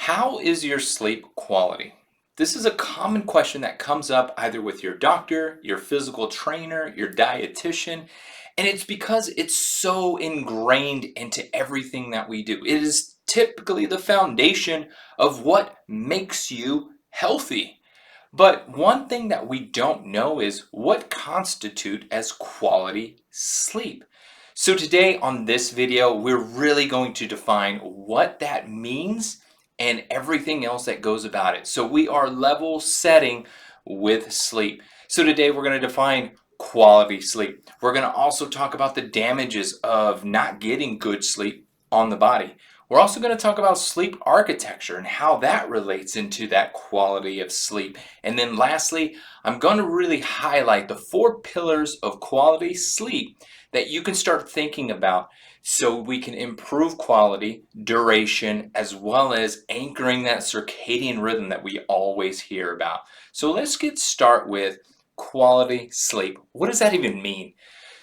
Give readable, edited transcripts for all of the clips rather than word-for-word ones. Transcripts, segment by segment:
How is your sleep quality? This is a common question that comes up either with your doctor, your physical trainer, your dietitian, and it's because it's so ingrained into everything that we do. It is typically the foundation of what makes you healthy. But one thing that we don't know is what constitute as quality sleep. So today on this video, we're really going to define what that means and everything else that goes about it. So we are level setting with sleep. So today we're going to define quality sleep. We're going to also talk about the damages of not getting good sleep on the body. We're also going to talk about sleep architecture and how that relates into that quality of sleep. And then lastly, I'm going to really highlight the 4 pillars of quality sleep that you can start thinking about so we can improve quality, duration, as well as anchoring that circadian rhythm that we always hear about. So let's get started with quality sleep. What does that even mean?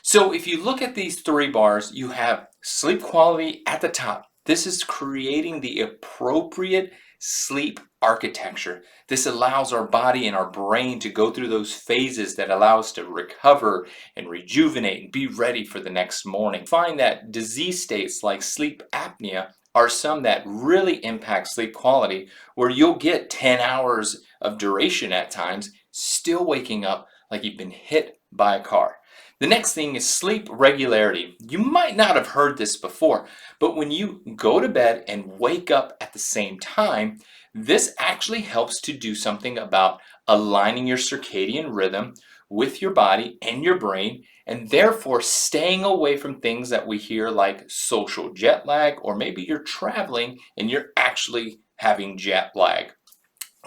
So if you look at these 3 bars, you have sleep quality at the top. This is creating the appropriate sleep architecture. This allows our body and our brain to go through those phases that allow us to recover and rejuvenate and be ready for the next morning. Find that disease states like sleep apnea are some that really impact sleep quality, where you'll get 10 hours of duration at times, still waking up like you've been hit by a car. The next thing is sleep regularity. You might not have heard this before, but when you go to bed and wake up at the same time, this actually helps to do something about aligning your circadian rhythm with your body and your brain, and therefore staying away from things that we hear like social jet lag, or maybe you're traveling and you're actually having jet lag.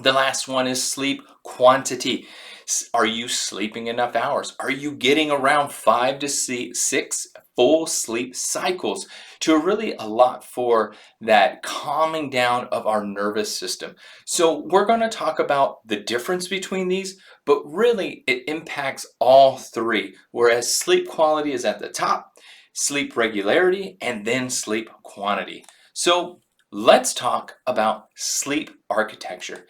The last one is sleep quantity. Are you sleeping enough hours? Are you getting around 5 to 6 full sleep cycles to really allot for that calming down of our nervous system? So we're going to talk about the difference between these, but really it impacts all 3, whereas sleep quality is at the top, sleep regularity, and then sleep quantity. So let's talk about sleep architecture.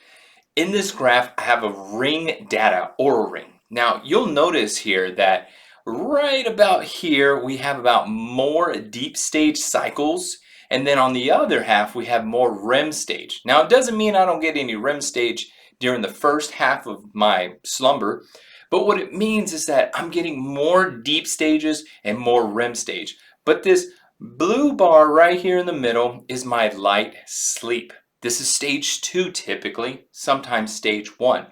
In this graph, I have a ring data, Oura ring. Now, you'll notice here that right about here, we have about more deep stage cycles. And then on the other half, we have more REM stage. Now, it doesn't mean I don't get any REM stage during the first half of my slumber. But what it means is that I'm getting more deep stages and more REM stage. But this blue bar right here in the middle is my light sleep. This is stage 2 typically, sometimes stage 1.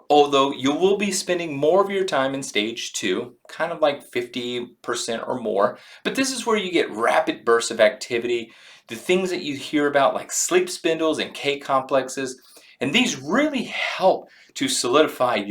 Although you will be spending more of your time in stage 2, kind of like 50% or more. But this is where you get rapid bursts of activity, the things that you hear about like sleep spindles and K complexes. And these really help to solidify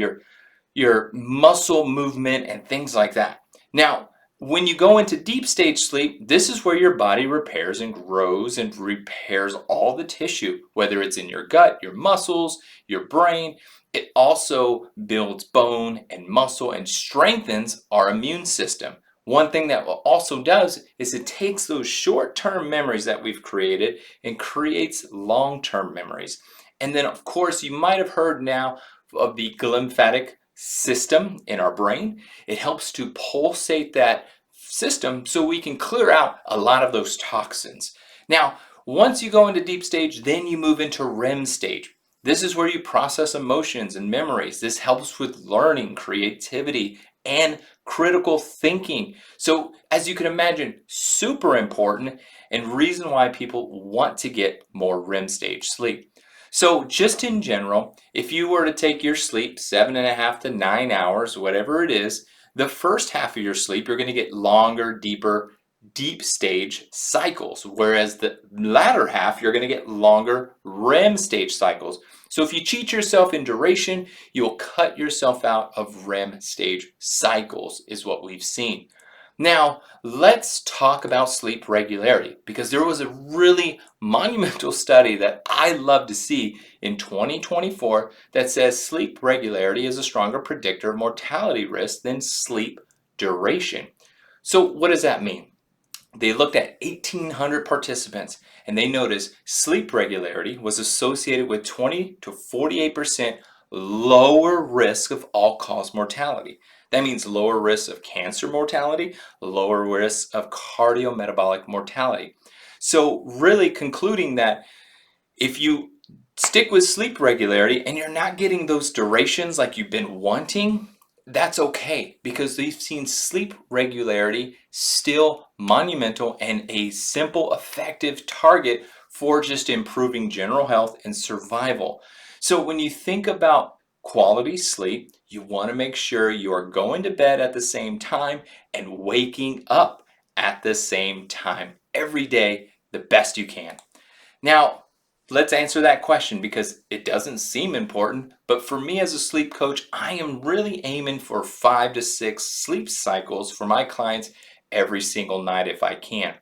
your muscle movement and things like that. Now, when you go into deep stage sleep, this is where your body repairs and grows and repairs all the tissue, whether it's in your gut, your muscles, your brain. It also builds bone and muscle and strengthens our immune system. One thing that also does is it takes those short-term memories that we've created and creates long-term memories. And then, of course, you might have heard now of the glymphatic system in our brain. It helps to pulsate that system so we can clear out a lot of those toxins. Now, once you go into deep stage, then you move into REM stage. This is where you process emotions and memories. This helps with learning, creativity, and critical thinking. So, as you can imagine, super important and reason why people want to get more REM stage sleep. So just in general, if you were to take your sleep 7.5 to 9 hours, whatever it is, the first half of your sleep, you're going to get longer, deeper, deep stage cycles. Whereas the latter half, you're going to get longer REM stage cycles. So if you cheat yourself in duration, you'll cut yourself out of REM stage cycles, is what we've seen. Now, let's talk about sleep regularity, because there was a really monumental study that I love to see in 2024 that says sleep regularity is a stronger predictor of mortality risk than sleep duration. So what does that mean? They looked at 1,800 participants and they noticed sleep regularity was associated with 20 to 48% lower risk of all-cause mortality. That means lower risk of cancer mortality, lower risk of cardiometabolic mortality. So really concluding that if you stick with sleep regularity and you're not getting those durations like you've been wanting, that's okay because we've seen sleep regularity still monumental and a simple, effective target for just improving general health and survival. So when you think about quality sleep, you want to make sure you are going to bed at the same time and waking up at the same time every day the best you can. Now, let's answer that question because it doesn't seem important, but for me as a sleep coach, I am really aiming for 5 to 6 sleep cycles for my clients every single night if I can.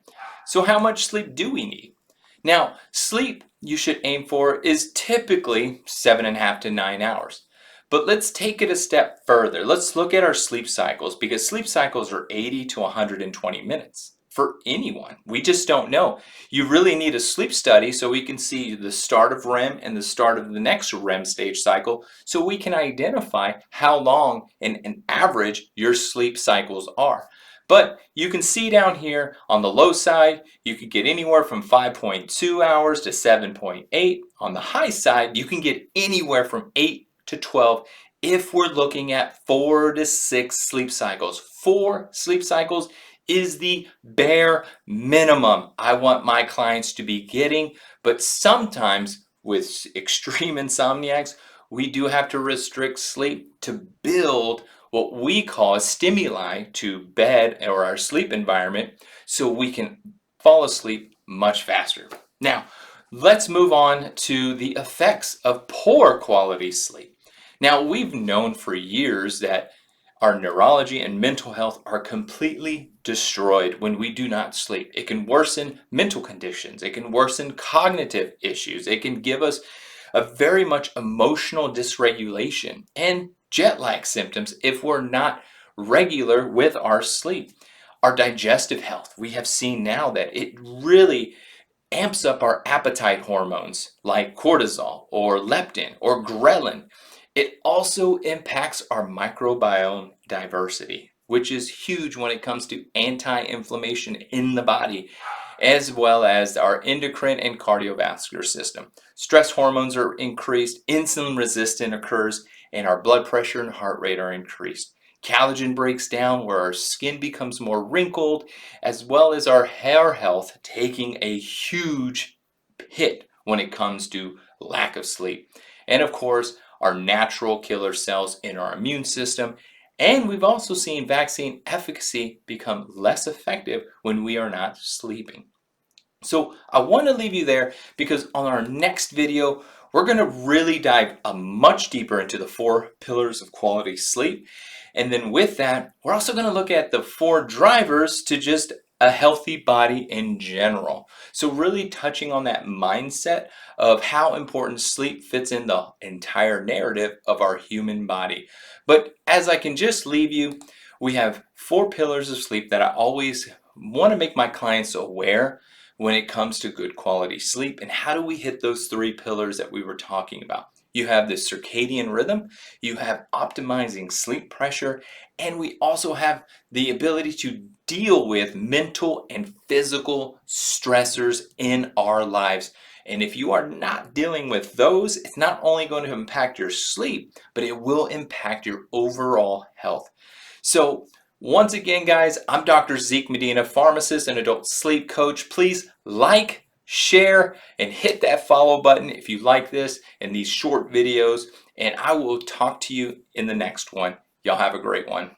So how much sleep do we need? Now, sleep you should aim for is typically 7.5 to 9 hours. But let's take it a step further. Let's look at our sleep cycles because sleep cycles are 80 to 120 minutes for anyone. We just don't know. You really need a sleep study so we can see the start of REM and the start of the next REM stage cycle so we can identify how long in an average your sleep cycles are. But you can see down here on the low side, you could get anywhere from 5.2 hours to 7.8. On the high side, you can get anywhere from 8 to 12 if we're looking at 4 to 6 sleep cycles. 4 sleep cycles is the bare minimum I want my clients to be getting, but sometimes with extreme insomniacs, we do have to restrict sleep to build what we call a stimuli to bed or our sleep environment so we can fall asleep much faster. Now, let's move on to the effects of poor quality sleep. Now, we've known for years that our neurology and mental health are completely destroyed when we do not sleep. It can worsen mental conditions. It can worsen cognitive issues. It can give us a very much emotional dysregulation and jet lag symptoms if we're not regular with our sleep. Our digestive health, we have seen now that it really amps up our appetite hormones like cortisol or leptin or ghrelin. It also impacts our microbiome diversity, which is huge when it comes to anti-inflammation in the body, as well as our endocrine and cardiovascular system. Stress hormones are increased, insulin resistance occurs, and our blood pressure and heart rate are increased. Collagen breaks down where our skin becomes more wrinkled, as well as our hair health taking a huge hit when it comes to lack of sleep. And of course, our natural killer cells in our immune system. And we've also seen vaccine efficacy become less effective when we are not sleeping. So I want to leave you there because on our next video, we're going to really dive much deeper into the 4 pillars of quality sleep. And then with that, we're also going to look at the 4 drivers to just a healthy body in general. So really touching on that mindset of how important sleep fits in the entire narrative of our human body. But as I can just leave you, we have 4 pillars of sleep that I always want to make my clients aware when it comes to good quality sleep. And how do we hit those 3 pillars that we were talking about? You have the circadian rhythm, you have optimizing sleep pressure, and we also have the ability to deal with mental and physical stressors in our lives. And if you are not dealing with those, it's not only going to impact your sleep, but it will impact your overall health. So once again, guys, I'm Dr. Zeke Medina, pharmacist and adult sleep coach. Please like, share, and hit that follow button if you like this and these short videos. And I will talk to you in the next one. Y'all have a great one.